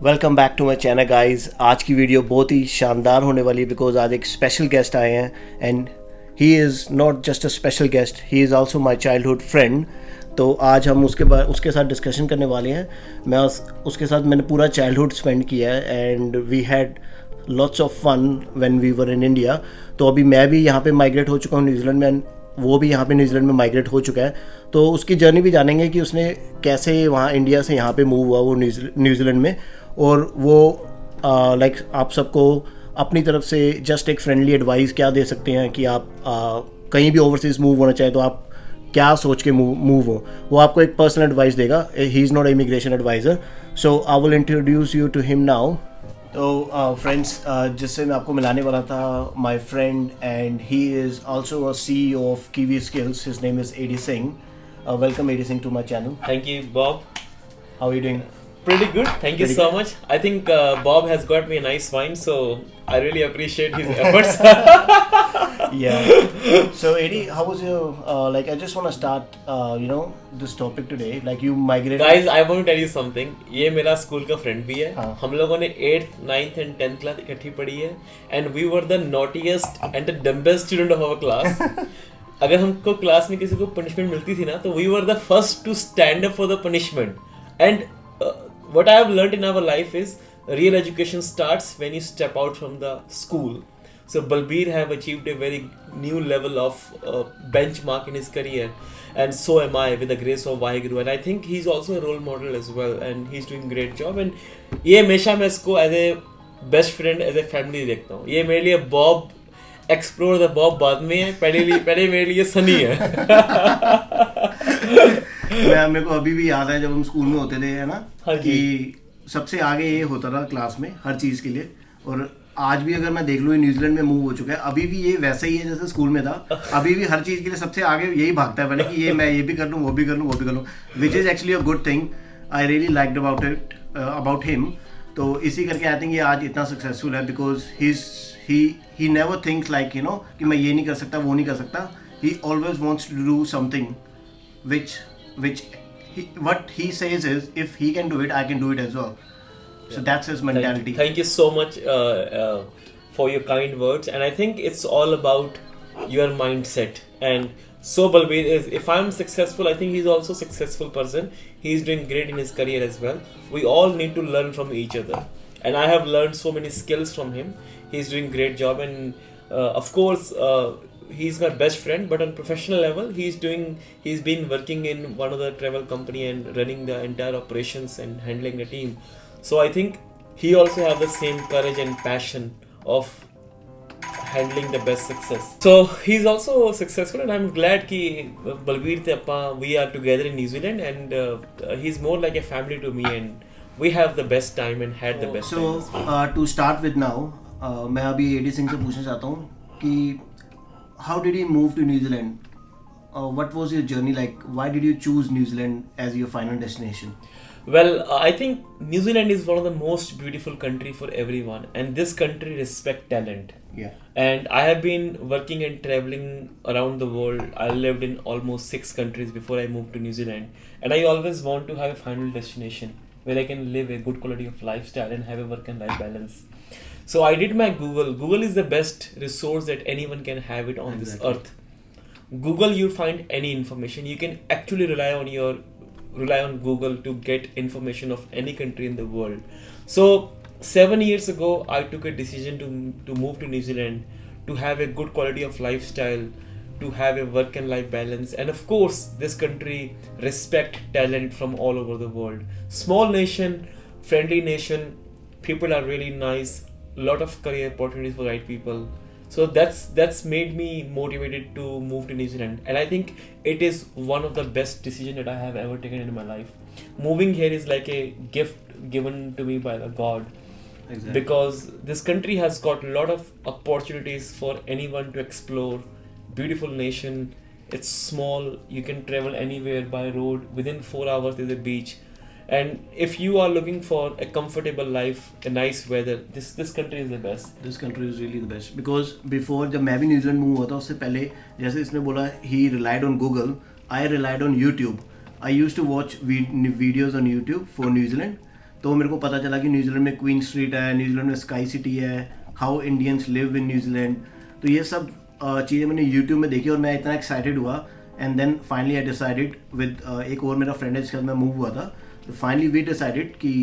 Welcome back to my channel guys. आज की video बहुत ही शानदार होने वाली है बिकॉज आज एक स्पेशल गेस्ट आए हैं and he is not just a special guest, he is also my childhood friend. तो आज हम उसके साथ डिस्कशन करने वाले हैं। उसके साथ मैंने पूरा चाइल्डहुड स्पेंड किया है and we had lots of fun when we were in India. तो अभी मैं भी यहाँ पे माइग्रेट हो चुका हूँ न्यूजीलैंड में, वो भी यहाँ पे न्यूजीलैंड में माइग्रेट हो चुका है। तो उसकी जर्नी भी जानेंगे कि उसने कैसे वहाँ इंडिया से यहाँ पे मूव हुआ वो न्यूजीलैंड में। और वो लाइक आप सबको अपनी तरफ से जस्ट एक फ्रेंडली एडवाइस क्या दे सकते हैं कि आप कहीं भी ओवरसीज़ मूव होना चाहे तो आप क्या सोच के मूव हो, वो आपको एक पर्सनल एडवाइस देगा। He is not immigration adviser. So I will introduce you to him now. तो फ्रेंड्स, जिससे मैं आपको मिलाने वाला था, my friend and he is also a CEO of Kiwi skills. His name is Eddie Singh. Welcome Eddie Singh to my channel. Thank you, Bob. How are you doing? Pretty good. Thank you Pretty so good. much. I think Bob has got me a nice wine, so I really appreciate his efforts. Yeah. So Eddie, how was your like? I just want to start, this topic today. Like you migrated. Guys, I want to tell you something. ये मेरा school का friend भी है। हाँ. हम लोगों ने 8th, 9th and 10th class इकट्ठी पढ़ी है, and we were the naughtiest and the dumbest student of our class. अगर हमको क्लास में किसी को पनिशमेंट मिलती थी ना, तो we were the first to stand up for the punishment. And what I have learned in our life is real education starts when you step out from the school. So Balbir have achieved a very new level of benchmark in his career, and so am I with the grace of Vaheguru. And I think he's also a role model as well, and he's doing great job. And ये हमेशा मैं इसको as a best friend, as a family देखता हूँ। ये मेरे लिए Bob explore the Bob बाद में है, पहले मेरे लिए सनी है। मेरे को अभी भी याद है जब हम स्कूल में होते थे, है ना, हाँ जी। कि सबसे आगे ये होता था क्लास में हर चीज़ के लिए। और आज भी अगर मैं देख लूँ, न्यूजीलैंड में मूव हो चुका है, अभी भी ये वैसा ही है जैसे स्कूल में था। अभी भी हर चीज़ के लिए सबसे आगे यही भागता है पहले कि ये मैं ये भी कर लूँ, वो भी कर लूँ, वो भी कर लूँ, which is actually a good thing. I really liked about him. तो इसी करके आई थिंक ये आज इतना सक्सेसफुल है because he never thinks like कि मैं ये नहीं कर सकता, वो नहीं कर सकता। He always wants to do something which what he says is, if he can do it, I can do it as well. So that's his mentality. Thank you so much for your kind words, and I think it's all about your mindset. And so Balbir is, if I'm successful, I think he's also a successful person. He's doing great in his career as well. We all need to learn from each other, and I have learned so many skills from him. He's doing great job, and of course he's my best friend, but on professional level he's been working in one of the travel company and running the entire operations and handling the team. So I think he also have the same courage and passion of handling the best success. So he's also successful, and I'm glad ki Balbir te appa we are together in New Zealand, and he's more like a family to me, and we have the best time and had the best So time. to start with now, मैं अभी AD Singh से पूछना चाहता हूँ कि how did you move to New Zealand? What was your journey like? Why did you choose New Zealand as your final destination? Well, I think New Zealand is one of the most beautiful country for everyone, and this country respect talent. Yeah. And I have been working and traveling around the world. I lived in almost 6 countries before I moved to New Zealand, and I always want to have a final destination where I can live a good quality of lifestyle and have a work and life balance. So I did my Google. Google is the best resource that anyone can have it on this earth. Google, you find any information. You can actually rely on Google to get information of any country in the world. So 7 years ago, I took a decision to move to New Zealand, to have a good quality of lifestyle, to have a work and life balance, and of course, this country respect talent from all over the world. Small nation, friendly nation, people are really nice. Lot of career opportunities for right people. So that's made me motivated to move to New Zealand, and I think it is one of the best decisions that I have ever taken in my life. Moving here is like a gift given to me by the God. Exactly. Because this country has got a lot of opportunities for anyone to explore. Beautiful nation. It's small. You can travel anywhere by road. Within 4 hours there's a beach. And if you are looking for a comfortable life, a nice weather, this country is the best. This country is really the best because before जब मैं भी New Zealand move हुआ था उससे पहले, जैसे इसने बोला he relied on Google, I relied on YouTube. I used to watch videos on YouTube for New Zealand. तो मेरे को पता चला कि न्यूजीलैंड में क्वीन स्ट्रीट है, न्यूजीलैंड में स्काई सिटी है, how Indians live in New Zealand. तो ये सब चीज़ें मैंने यूट्यूब में देखी और मैं इतना एक्साइटेड हुआ. And then finally I decided with एक और मेरा फ्रेंड है जिसके साथ मैं मूव हुआ था. तो फाइनली वी डिसाइडेड कि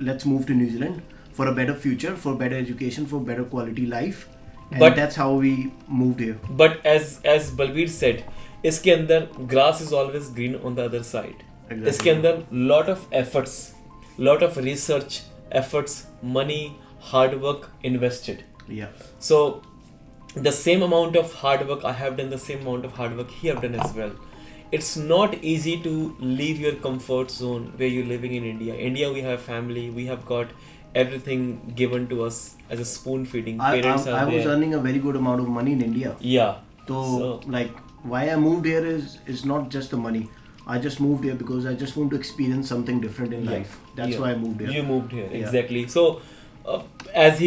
let's move to New Zealand for a better future, for better education, for better quality life. And But- that's how we moved here. But as Balbir said, इसके अंदर grass is always green on the other side. Exactly. इसके अंदर lot of efforts, lot of research efforts, money, hard work invested. Yeah. So the same amount of hard work I have done, the same amount of hard work he have done as well. It's not easy to leave your comfort zone where you're living in India. India, we have family, we have got everything given to us as a spoon feeding. I Parents are was there. earning a very good amount of money in India. Yeah. So, So- like, why I moved here is not just the money. I just moved here because I just want to experience something different in life. That's Yeah. why I moved here. You moved here, Yeah. exactly. So, as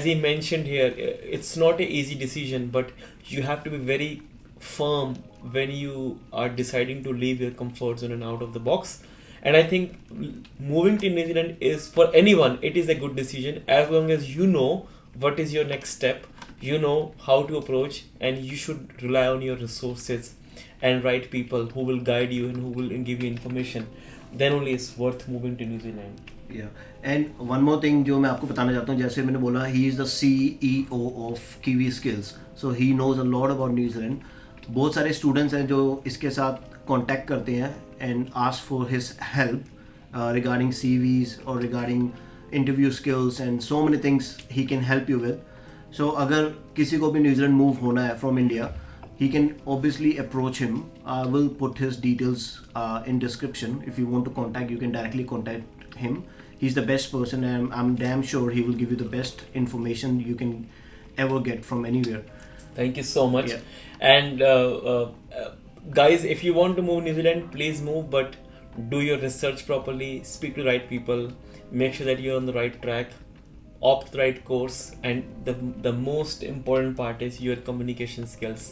he mentioned here, it's not an easy decision, but you have to be very firm when you are deciding to leave your comfort zone and out of the box. And I think moving to New Zealand is, for anyone, it is a good decision as long as you know what is your next step, you know how to approach, and you should rely on your resources and right people who will guide you and who will give you information. Then only it's worth moving to New Zealand. Yeah. And one more thing जो मैं आपको बताना चाहता हूँ, जैसे मैंने बोला, he is the CEO of Kiwi Skills, so he knows a lot about New Zealand. बहुत सारे स्टूडेंट्स हैं जो इसके साथ कांटेक्ट करते हैं and ask for his help regarding CVs or regarding interview skills and so many things he can help you with. So अगर किसी को भी न्यूजीलैंड मूव होना है from India, he can obviously approach him. I will put his details in description. If you want to contact, you can directly contact him. He's the best person, and I'm damn sure he will give you the best information you can ever get from anywhere. Thank you so much. Yeah. And guys, if you want to move New Zealand, please move, but do your research properly, speak to the right people, make sure that you're on the right track, opt the right course, and the most important part is your communication skills.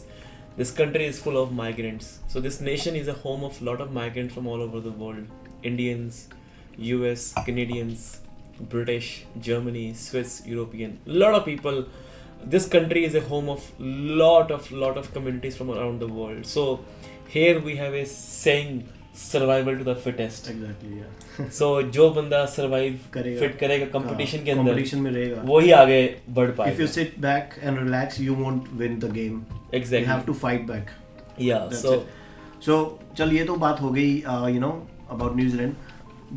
This country is full of migrants. So this nation is a home of a lot of migrants from all over the world. Indians, US, Canadians, British, Germany, Swiss, European, a lot of people. This country is a home of lot of communities from around the world. So here we have a saying, survival to the fittest. Exactly, yeah. So जो बंदा survive करेगा, fit करेगा competition के अंदर, competition में रहेगा, वही आगे बढ़ if you पाएगा. sit back and relax, you won't win the game. Exactly. You have to fight back. Yeah. That's So it. So चल ये तो बात हो गई you know about New Zealand,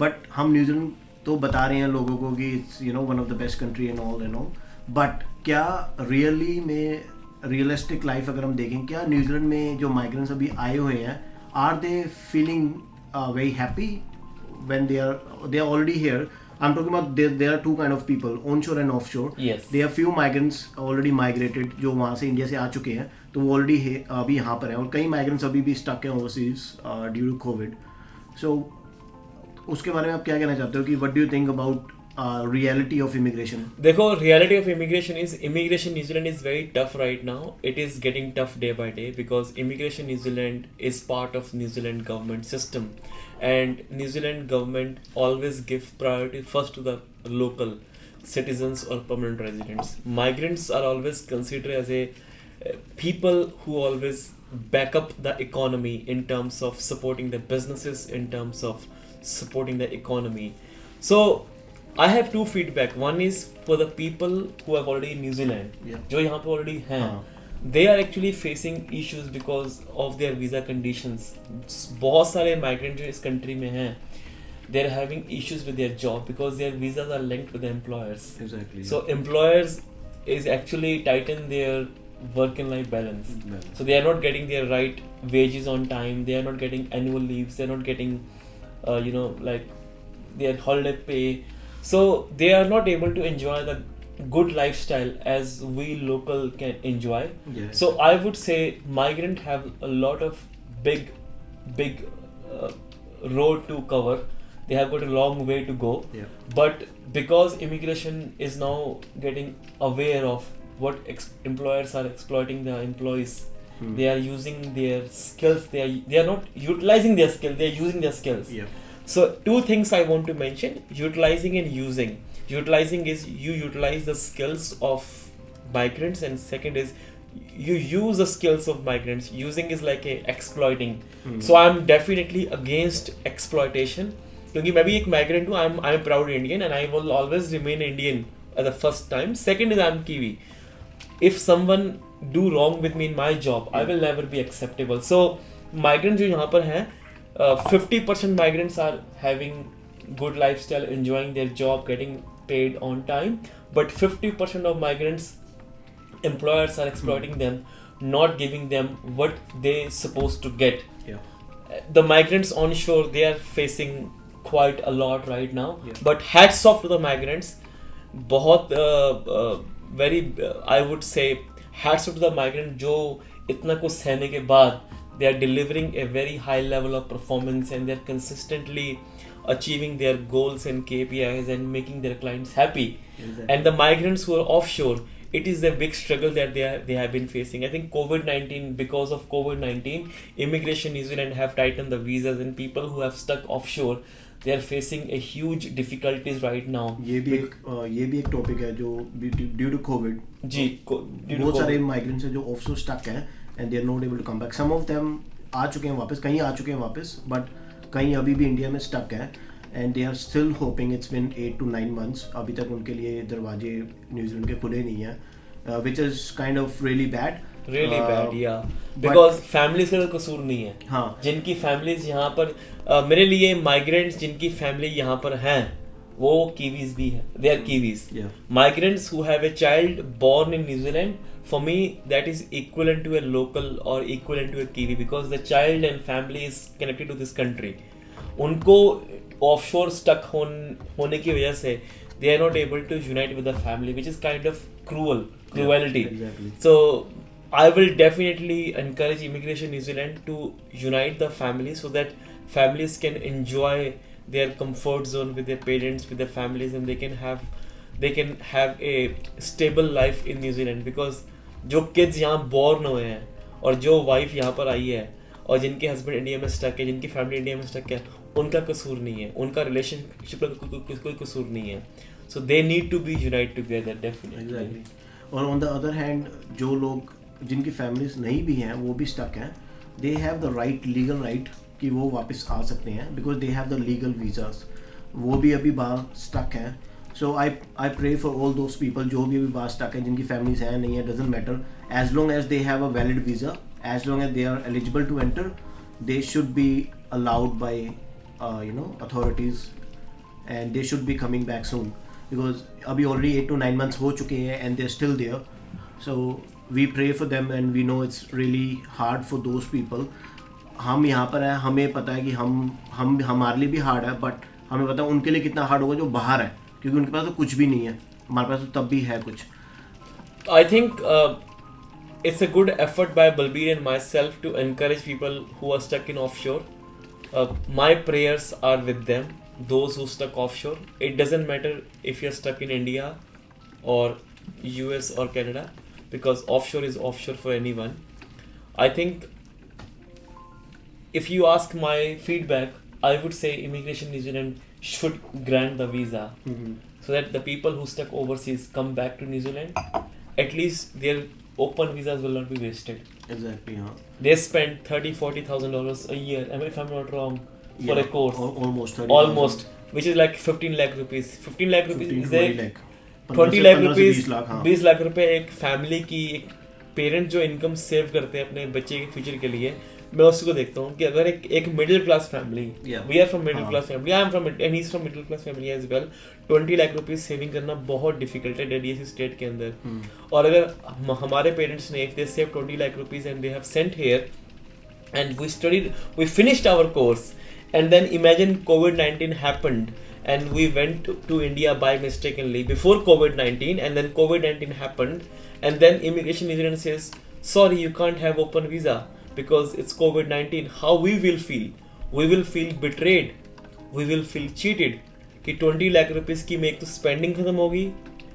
but हम न्यूजीलैंड तो बता रहे हैं लोगों को कि it's you know one of the best country and all, but क्या रियली में रियलिस्टिक लाइफ अगर हम देखें, क्या न्यूजीलैंड में जो माइग्रेंट्स अभी आए हुए हैं, are they feeling very happy when they are already here? I'm talking about there are two kind of people, onshore and offshore. Yes. There are few migrants already migrated जो वहाँ से India से आ चुके हैं, तो वो ऑलरेडी अभी यहाँ पर हैं, और कई migrants अभी भी stuck हैं overseas due to COVID. So उसके बारे में आप क्या कहना चाहते हो कि what do you think about reality of immigration? देखो, reality of immigration New Zealand is very tough right now. It is getting tough day by day because immigration New Zealand is part of New Zealand government system, and New Zealand government always give priority first to the local citizens or permanent residents. Migrants are always considered as a people who always back up the economy in terms of supporting the businesses, in terms of supporting the economy. So I have two feedback. One is for the people who are already in New Zealand, Yeah. जो यहाँ पे already हैं, they are actually facing issues because of their visa conditions. बहुत सारे migrants जो इस country में हैं, they are having issues with their job because their visas are linked with the employers. Exactly. So employers is actually tighten their work and life balance. So they are not getting their right wages on time. They are not getting annual leaves. They are not getting, like their holiday pay. So they are not able to enjoy the good lifestyle as we local can enjoy. Yeah. So I would say migrant have a lot of big road to cover. They have got a long way to go. Yeah. But because immigration is now getting aware of what employers are exploiting the employees, they are using their skills. They are not utilizing their skill. They are using their skills. Yeah. So two things I want to mention: utilizing and using. Utilizing is you utilize the skills of migrants, and second is you use the skills of migrants. Using is like a exploiting. So I'm definitely against exploitation. क्योंकि मैं भी एक migrant हूँ. I'm a proud Indian and I will always remain Indian at the first time. Second is I'm Kiwi. If someone do wrong with me in my job, I will never be acceptable. So migrants जो यहाँ पर हैं, 50% migrants are having good lifestyle, enjoying their job, getting paid on time, but 50% of migrants, employers are exploiting them, not giving them what they supposed to get. The migrants on shore, they are facing quite a lot right now, but hats off to the migrants. बहुत very I would say hats off to the migrant जो इतना कुछ सहने के बाद they are delivering a very high level of performance and they are consistently achieving their goals and KPIs and making their clients happy. And the migrants who are offshore, it is a big struggle that they have been facing. I think COVID-19, because of COVID-19, immigration New Zealand have tightened the visas, and people who have stuck offshore, they are facing a huge difficulties right now. ये भी एक topic है जो due to Covid जी बहुत सारे migrants हैं जो offshore stuck हैं and they are not able to come back. Some of them आ चुके हैं वापस, कहीं आ चुके हैं वापस, बट कहीं अभी भी इंडिया में स्टक है and they are still hoping. It's been 8 to 9 months, अभी तक उनके लिए दरवाजे न्यूजीलैंड के खुले नहीं हैं, which is kind of really bad. Really bad, yeah. Because families का कसूर नहीं है. हाँ. जिनकी families यहाँ पर मेरे लिए migrants जिनकी family यहाँ पर हैं वो Kiwis भी हैं. They are Kiwis. Yeah. Migrants who have a child born in New Zealand, for me that is equivalent to a local or equivalent to a Kiwi, because the child and family is connected to this country. उनको offshore stuck होने की वजह से they are not able to unite with the family, which is kind of cruelty. Yeah, exactly. So I will definitely encourage Immigration New Zealand to unite the families so that families can enjoy their comfort zone with their parents, with their families, and they can have a stable life in New Zealand. Because जो kids यहाँ born हुए हैं और जो wife यहाँ पर आई है और जिनके husband इंडिया में stuck है, जिनकी family इंडिया में stuck है, उनका कसूर नहीं है, उनका relationship का कोई कसूर नहीं है. So they need to be united together, definitely. Exactly. और on the other hand, जो लोग जिनकी families नहीं भी हैं वो भी stuck हैं, they have the right, legal right कि वो वापस आ सकते हैं because they have the legal visas. वो भी अभी बाहर stuck हैं. So I pray for all those people जो भी अभी बाहर stuck हैं, जिनकी families हैं नहीं है, doesn't matter. As long as they have a valid visa, as long as they are eligible to enter, they should be allowed by authorities, and they should be coming back soon. Because अभी already 8 to 9 months हो चुके हैं and they're still there. So we pray for them and we know it's really hard for those people. हम यहाँ पर हैं, हमें पता है कि हम हमारे लिए भी हार्ड है, बट हमें पता है उनके लिए कितना हार्ड होगा जो बाहर है, क्योंकि उनके पास तो कुछ भी नहीं है, हमारे पास तो तब भी है कुछ. I think it's a good effort by Balbir and myself to encourage people who are stuck in offshore. My prayers are with them, those who stuck offshore. It doesn't matter if you're stuck in India or US or Canada, because offshore is offshore for anyone. I think if you ask my feedback, I would say Immigration New Zealand should grant the visa so that the people who stuck overseas come back to New Zealand. At least their open visas will not be wasted. Exactly, हाँ. They spend $30,000-$40,000 a year, if I'm not wrong, for a course. Almost, which is like 15 lakh rupees. 15 lakh rupees is 20 lakh rupees, 20 lakh, हाँ. 20 लाख रुपए एक family की, एक parent जो income save करते हैं अपने बच्चे के फ्यूचर के लिए. मैं उसको देखता हूँ कि अगर एक middle class family, we are from middle class family, I am from and he is from middle class family as well, 20 lakh rupees saving करना बहुत डिफिकल्ट है डेडीएसी स्टेट के अंदर. और अगर हमारे पेरेंट्स ने, if they save 20 lakh rupees and they have sent here and we finished our course, and then imagine COVID-19 happened and we went to India by mistakenly before COVID-19, and then COVID-19 happened, and then Immigration New Zealand says, sorry, you can't have open visa because it's COVID-19. How we will feel? We will feel betrayed, we will feel cheated कि 20 lakh rupees की में एक तो spending खत्म होगी,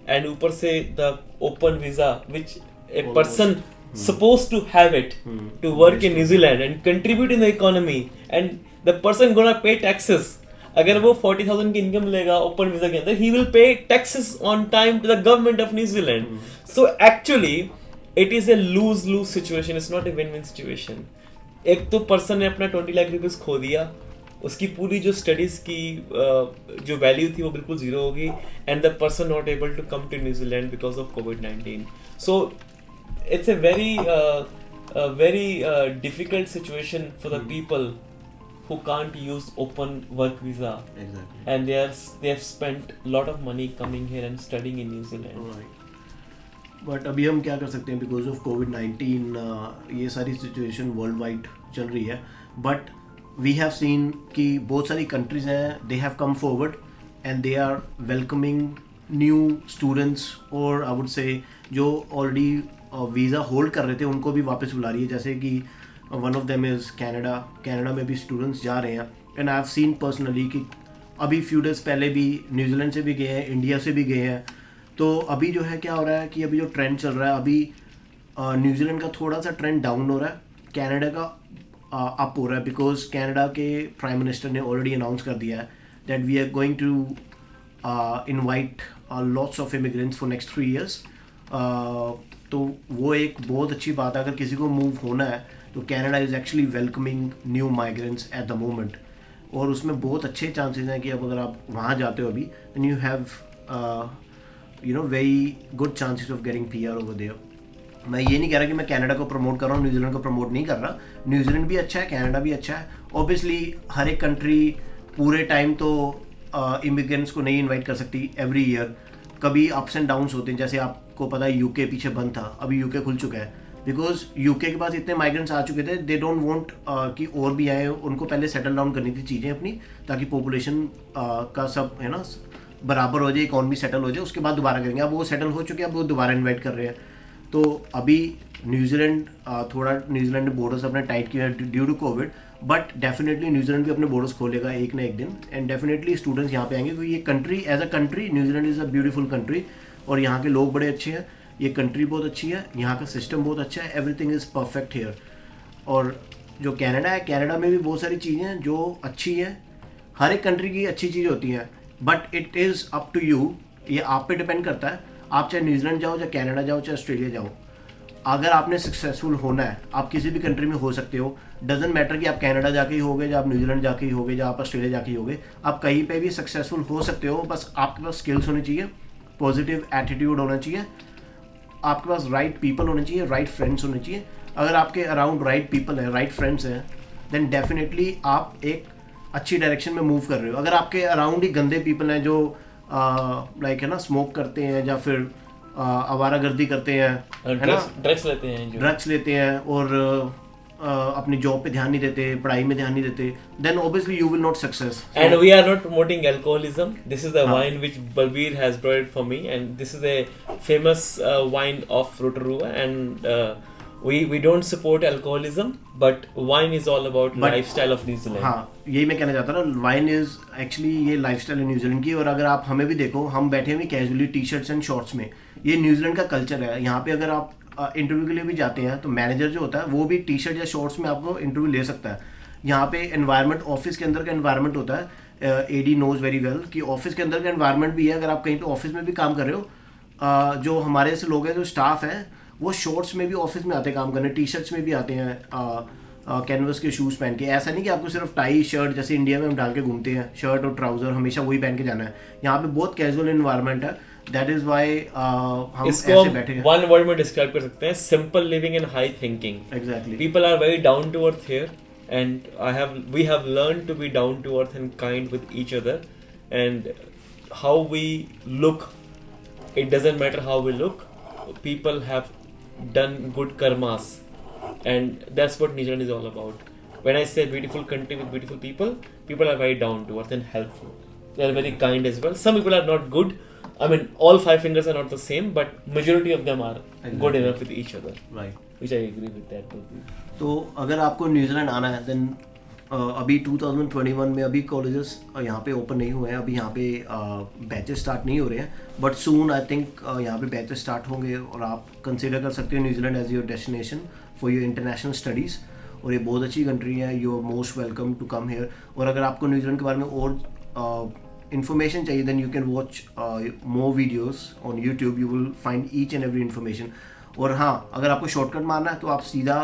and ऊपर से the open visa which a person supposed to have it to work in New Zealand and contribute in the economy, and the person gonna pay taxes. अगर वो 40,000 की इनकम लेगा ओपन वीजा के अंदर, he will pay taxes on time to the government of New Zealand. So actually it is a lose-lose situation. It's not a win-win situation. एक तो person ने अपना 20 लाख रुपीस खो दिया, उसकी पूरी जो स्टडीज की जो वैल्यू थी वो बिल्कुल जीरो होगी, and the person not able to come to New Zealand because of कोविड-19. So it's a very difficult situation for the people who can't use open work visa. Exactly. And they have spent a lot of money coming here and studying in New Zealand. Right. But अभी हम क्या कर सकते हैं, because of कोविड-19 ये सारी situation world wide चल रही है. बट वी हैव सीन कि बहुत सारी कंट्रीज हैं, they have come forward and they are welcoming new students, और आई वुड से जो ऑलरेडी वीज़ा होल्ड कर रहे थे उनको भी वापस बुला रही है. जैसे कि one of them is Canada में भी स्टूडेंट्स जा रहे हैं. And I have seen personally कि अभी फ्यू डेज पहले भी न्यूजीलैंड से भी गए हैं, इंडिया से भी गए हैं. तो अभी जो है क्या हो रहा है कि अभी जो ट्रेंड चल रहा है, अभी न्यूजीलैंड का थोड़ा सा ट्रेंड डाउन हो रहा है, कनाडा का अप हो रहा है, बिकॉज कनाडा के प्राइम मिनिस्टर ने ऑलरेडी अनाउंस कर दिया है that we are going to invite lots of immigrants for next 3 years. तो वो एक बहुत अच्छी बात है. अगर किसी को मूव होना है तो Canada is actually welcoming new migrants at the moment, और उसमें बहुत अच्छे चांसेस हैं कि अब अगर आप वहाँ जाते हो अभी, then you have very good chances of getting PR over there. मैं ये नहीं कह रहा कि मैं कनाडा को प्रमोट कर रहा हूँ, न्यूजीलैंड को प्रमोट नहीं कर रहा. न्यूजीलैंड भी अच्छा है, कनाडा भी अच्छा है. ऑब्वियसली हर एक कंट्री पूरे टाइम तो इमिग्रेंट्स को नहीं इन्वाइट कर सकती एवरी ईयर. कभी अप्स एंड डाउन्स होते हैं. जैसे आपको पता है यूके पीछे बंद था, अभी यूके खुल चुका है, बिकॉज यूके के पास इतने माइग्रेंट्स आ चुके थे. दे डोंट वांट कि और भी आए, उनको पहले सेटल डाउन करनी थी चीज़ें अपनी, ताकि पॉपुलेशन का सब है ना बराबर हो जाए, इकॉनमी सेटल हो जाए, उसके बाद दोबारा करेंगे. अब वो सेटल हो चुके हैं, अब वो दोबारा इन्वाइट कर रहे हैं. तो अभी न्यूजीलैंड न्यूजीलैंड ने बॉर्डर्स अपने टाइट किए हैं due to covid, but definitely New Zealand भी अपने बॉर्डर्स खोलेगा एक ना एक दिन, एंड डेफिनेटली स्टूडेंट्स यहाँ पे आएंगे, क्योंकि ये country as a country New Zealand is a beautiful country, और यहाँ के लोग बड़े अच्छे हैं, ये कंट्री बहुत अच्छी है, यहाँ का सिस्टम बहुत अच्छा है, एवरीथिंग इज़ परफेक्ट हेयर. और जो कनाडा है, कनाडा में भी बहुत सारी चीज़ें हैं जो अच्छी है. हर एक कंट्री की अच्छी चीज़ें होती हैं, but it is up to you, ये आप पे डिपेंड करता है. आप चाहे न्यूजीलैंड जाओ, चाहे कनाडा जाओ, चाहे ऑस्ट्रेलिया जाओ, अगर आपने सक्सेसफुल होना है, आप किसी भी कंट्री में हो सकते हो. डजेंट मैटर कि आप कनाडा जाके ही होगे, या आप न्यूजीलैंड जाके ही होगे, या आप ऑस्ट्रेलिया जाके ही होगे, आप कहीं पे भी सक्सेसफुल हो सकते हो. बस आपके पास स्किल्स होनी चाहिए, पॉजिटिव एटीट्यूड होना चाहिए, आपके पास राइट पीपल होने चाहिए, राइट फ्रेंड्स होने चाहिए. अगर आपके अराउंड राइट पीपल हैं, राइट फ्रेंड्स हैं, देन डेफिनेटली आप एक अच्छी डायरेक्शन में मूव कर रहे हो. अगर आपके अराउंड ही गंदे पीपल हैं जो लाइक है ना स्मोक करते हैं, या फिर आवारागर्दी करते हैं, है ना, ड्रग्स लेते हैं और अपनी जॉब पे ध्यान नहीं देते, पढ़ाई में ध्यान नहीं देते, then obviously you will not success. And we are not promoting alcoholism. This is the wine which Balbir has brought for me, and this is a famous wine of Rotorua, and we don't support alcoholism, but wine is all about lifestyle of New Zealand. हाँ, यही मैं कहना चाहता ना, wine is actually ये lifestyle है New Zealand की. और अगर आप हमें भी देखो, हम बैठे हुए कैजुअली टी-शर्ट्स एंड शॉर्ट्स में, ये न्यूजीलैंड का कल्चर है. यहाँ पे अगर आप इंटरव्यू के लिए भी जाते हैं तो मैनेजर जो होता है वो भी टी-शर्ट या शॉर्ट्स में आपको इंटरव्यू ले सकता है. यहाँ पे एनवायरनमेंट, ऑफिस के अंदर का एनवायरनमेंट होता है, AD नोज वेरी वेल कि ऑफिस के अंदर का एनवायरनमेंट भी है. अगर आप कहीं पे ऑफिस में भी काम कर रहे हो, जो हमारे से लोग हैं, जो स्टाफ हैं, वो शॉर्ट्स में भी ऑफिस में आते हैं काम करने, टी-शर्ट्स में भी आते हैं, कैनवस के शूज़ पहन के. ऐसा नहीं कि आपको सिर्फ टाई शर्ट जैसे इंडिया में हम डाल के घूमते हैं, शर्ट और ट्राउज़र हमेशा वही पहन के जाना है. यहाँ पे बहुत कैजुअल इन्वायरमेंट है. दैट इज़ वाई हम ऐसे बैठे हैं. वन वर्ड में डिस्क्राइब कर सकते हैं, simple living and high thinking. Exactly. People are very down to earth here, and we have learned to be down to earth and kind with each other, and how we look, it doesn't matter how we look, people have done good karmas, and that's what New Zealand is all about. When I say beautiful country with beautiful people, people are very down to earth and helpful. They are very kind as well. Some people are not good. I mean, all 5 fingers are not the same, but majority of them are good enough with each other. Right. Which I agree with that. तो अगर आपको New Zealand आना है, then अभी 2021 में अभी colleges यहाँ पे ओपन नहीं हुए हैं, अभी यहाँ पे बैचेस स्टार्ट नहीं हो रहे हैं, बट सून आई थिंक यहाँ पे बैचेस स्टार्ट होंगे, और आप कंसिडर कर सकते हो New Zealand as your destination for your international studies. और ये बहुत अच्छी कंट्री है, you are most welcome to come here. और अगर आपको न्यूजीलैंड के बारे में और information चाहिए, then you can watch more videos on YouTube. You will find each and every information. और हाँ, अगर आपको शॉर्टकट मारना है तो आप सीधा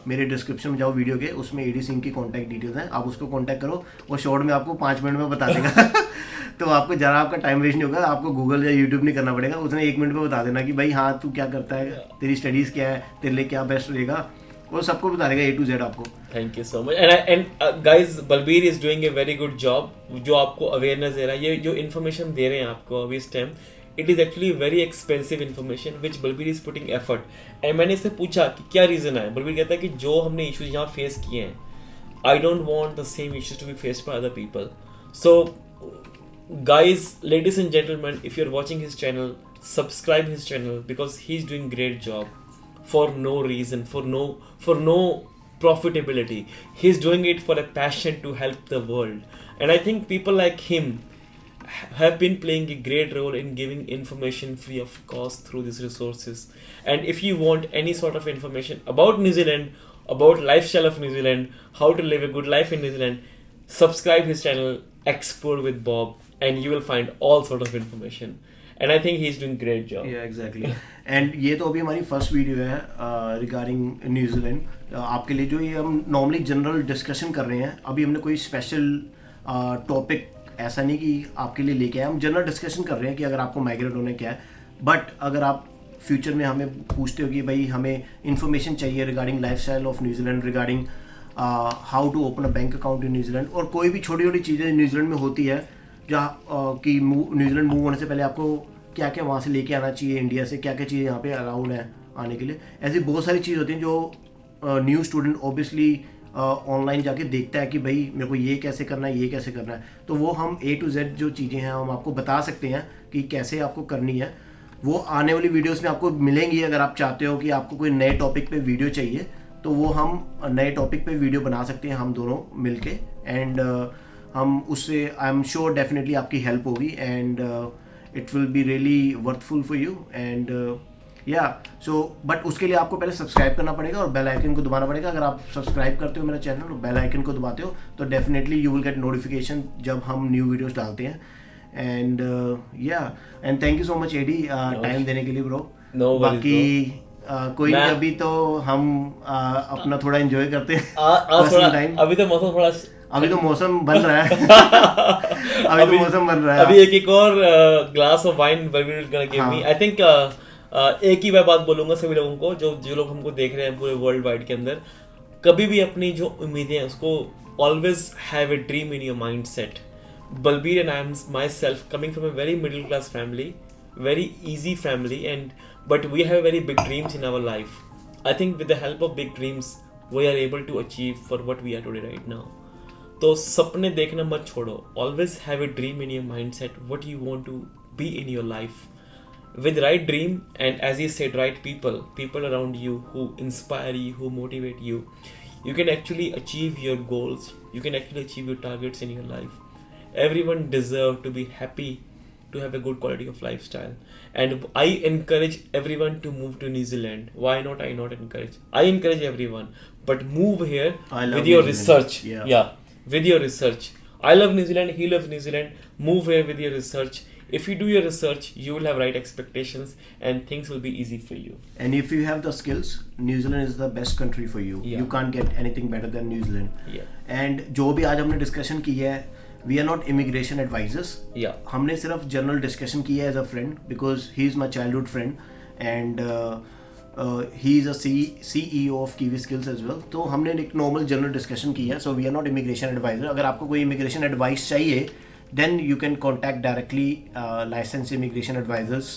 मेरे डिस्क्रिप्शन में जाओ वीडियो के, उसमें एडी सिंह की कॉन्टैक्ट डिटेल्स हैं, आप उसको कॉन्टैक्ट करो, वो शॉर्ट में आपको 5 मिनट में बता देगा तो आपको ज़रा आपका टाइम वेस्ट नहीं होगा, आपको गूगल या यूट्यूब नहीं करना पड़ेगा, उसने 1 मिनट में बता देना कि भाई हाँ तू क्या करता है, तेरी स्टडीज़ क्या है, तेरे लिए क्या बेस्ट रहेगा, वो सबको बता देगा A to Z आपको. Thank you so much. And guys, Balbir is doing a very good job, जो आपको अवेयरनेस दे रहा है. ये जो इन्फॉर्मेशन दे रहे हैं आपको अभी इस time, it is actually very expensive information which Balbir is putting effort. And मैंने इससे पूछा कि क्या रीज़न है. बलबीर कहता है कि जो हमने इशूज यहाँ फेस किए हैं, I don't want the same issues to be faced by other people. So guys, ladies and gentlemen, if you're watching his channel, subscribe his channel because he's doing great job for no reason, for no profitability. He's doing it for a passion to help the world, and I think people like him have been playing a great role in giving information free of cost through these resources. And if you want any sort of information about New Zealand, about lifestyle of New Zealand, how to live a good life in New Zealand, subscribe his channel Explore with Bob, and you will find all sort of information. And I think he's doing great job. Yeah, exactly. And ये तो अभी हमारी first video है regarding New Zealand. आपके लिए जो ये हम नॉर्मली जनरल डिस्कशन कर रहे हैं, अभी हमने कोई स्पेशल टॉपिक ऐसा नहीं कि आपके लिए लेके आए, हम जनरल डिस्कशन कर रहे हैं कि अगर आपको माइग्रेट होने क्या है. बट अगर आप फ्यूचर में हमें पूछते हो कि भाई हमें इंफॉर्मेशन चाहिए regarding lifestyle of New Zealand, regarding how to open a bank account in New Zealand, और कोई भी छोटी छोटी चीज़ें न्यूजीलैंड में होती है जहाँ कि न्यूजीलैंड मूव होने से पहले आपको क्या क्या वहाँ से लेके आना चाहिए इंडिया से, क्या क्या चीज़ें यहाँ पे अलाउड है आने के लिए, ऐसी बहुत सारी चीज़ होती हैं जो न्यू स्टूडेंट ऑब्वियसली ऑनलाइन जाके देखता है कि भाई मेरे को ये कैसे करना है, ये कैसे करना है. तो वो हम A to Z जो चीज़ें हैं हम आपको बता सकते हैं कि कैसे आपको करनी है. वो आने वाली वीडियोस में आपको मिलेंगी. अगर आप चाहते हो कि आपको कोई नए टॉपिक पे वीडियो चाहिए तो वो हम नए टॉपिक पे वीडियो बना सकते हैं हम दोनों मिलके. एंड हम उससे आई एम श्योर डेफिनेटली आपकी हेल्प होगी, and it will be really worthful for you. And या सो बट उसके लिए आपको पहले सब्सक्राइब करना पड़ेगा और बेल आइकन को दबाना पड़ेगा. अगर आप सब्सक्राइब करते हो मेरा चैनल और बेल आइकन को दबाते हो तो definitely you will get notification जब हम न्यू वीडियोस डालते हैं. एंड या and thank you so much Eddie time देने के लिए ब्रो. बाकी कोई नहीं, अभी तो हम अपना थोड़ा एंजॉय करते हैं टाइम. अभी तो मौसम थोड़ा, अभी तो मौसम बन रहा है अभी तो मौसम बन रहा है. अभी एक और glass of wine Balbir gonna give me. I think एक ही मैं बात बोलूंगा सभी लोगों को, जो लोग हमको देख रहे हैं पूरे वर्ल्ड वाइड के अंदर, कभी भी अपनी जो उम्मीदें हैं उसको always have a dream in your mind set. Balbir and I am my self coming from a very middle class family, very easy family, but we have very big dreams in our life. I think with the help of big dreams we are able to achieve for what we are today right now. तो सपने देखना मत छोड़ो. Always have a dream in your mindset what you want to be in your life. With right dream and as you said right people around you who inspire you, who motivate you, you can actually achieve your goals. You can actually achieve your targets in your life. Everyone deserve to be happy, to have a good quality of lifestyle, and I encourage everyone to move to New Zealand. Why not? I encourage everyone, but move here with your research. Yeah, with your research. I love New Zealand, he loves New Zealand. Move here with your research. If you do your research, you will have right expectations and things will be easy for you. And if you have the skills, New Zealand is the best country for you. You can't get anything better than New Zealand. And जो भी आज हमने discussion की है, we are not immigration advisors. हमने सिर्फ general discussion की है as a friend, because he is my childhood friend and he is a CEO of Kiwi skills as well. तो हमने एक नॉर्मल जनरल डिस्कशन की है. So we are not immigration adviser. अगर आपको कोई इमिग्रेशन एडवाइस चाहिए then you can contact directly licence immigration advisers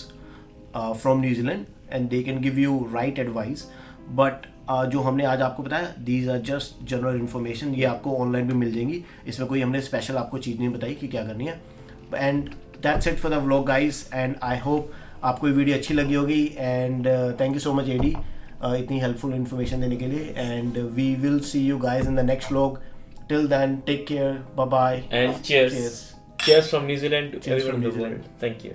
from New Zealand and they can give you right advice. But जो हमने आज आपको बताया, these are just general information. ये आपको ऑनलाइन भी मिल जाएंगी. इसमें कोई हमने स्पेशल आपको चीज़ नहीं बताई कि क्या करनी है. And that's it for the vlog guys, and I hope आपको ये वीडियो अच्छी लगी होगी. And thank you so much Eddie इतनी हेल्पफुल इन्फॉर्मेशन देने के लिए. And we will see you guys in the next vlog. Till then take care, bye bye, and cheers from New Zealand to everyone in the world. Thank you.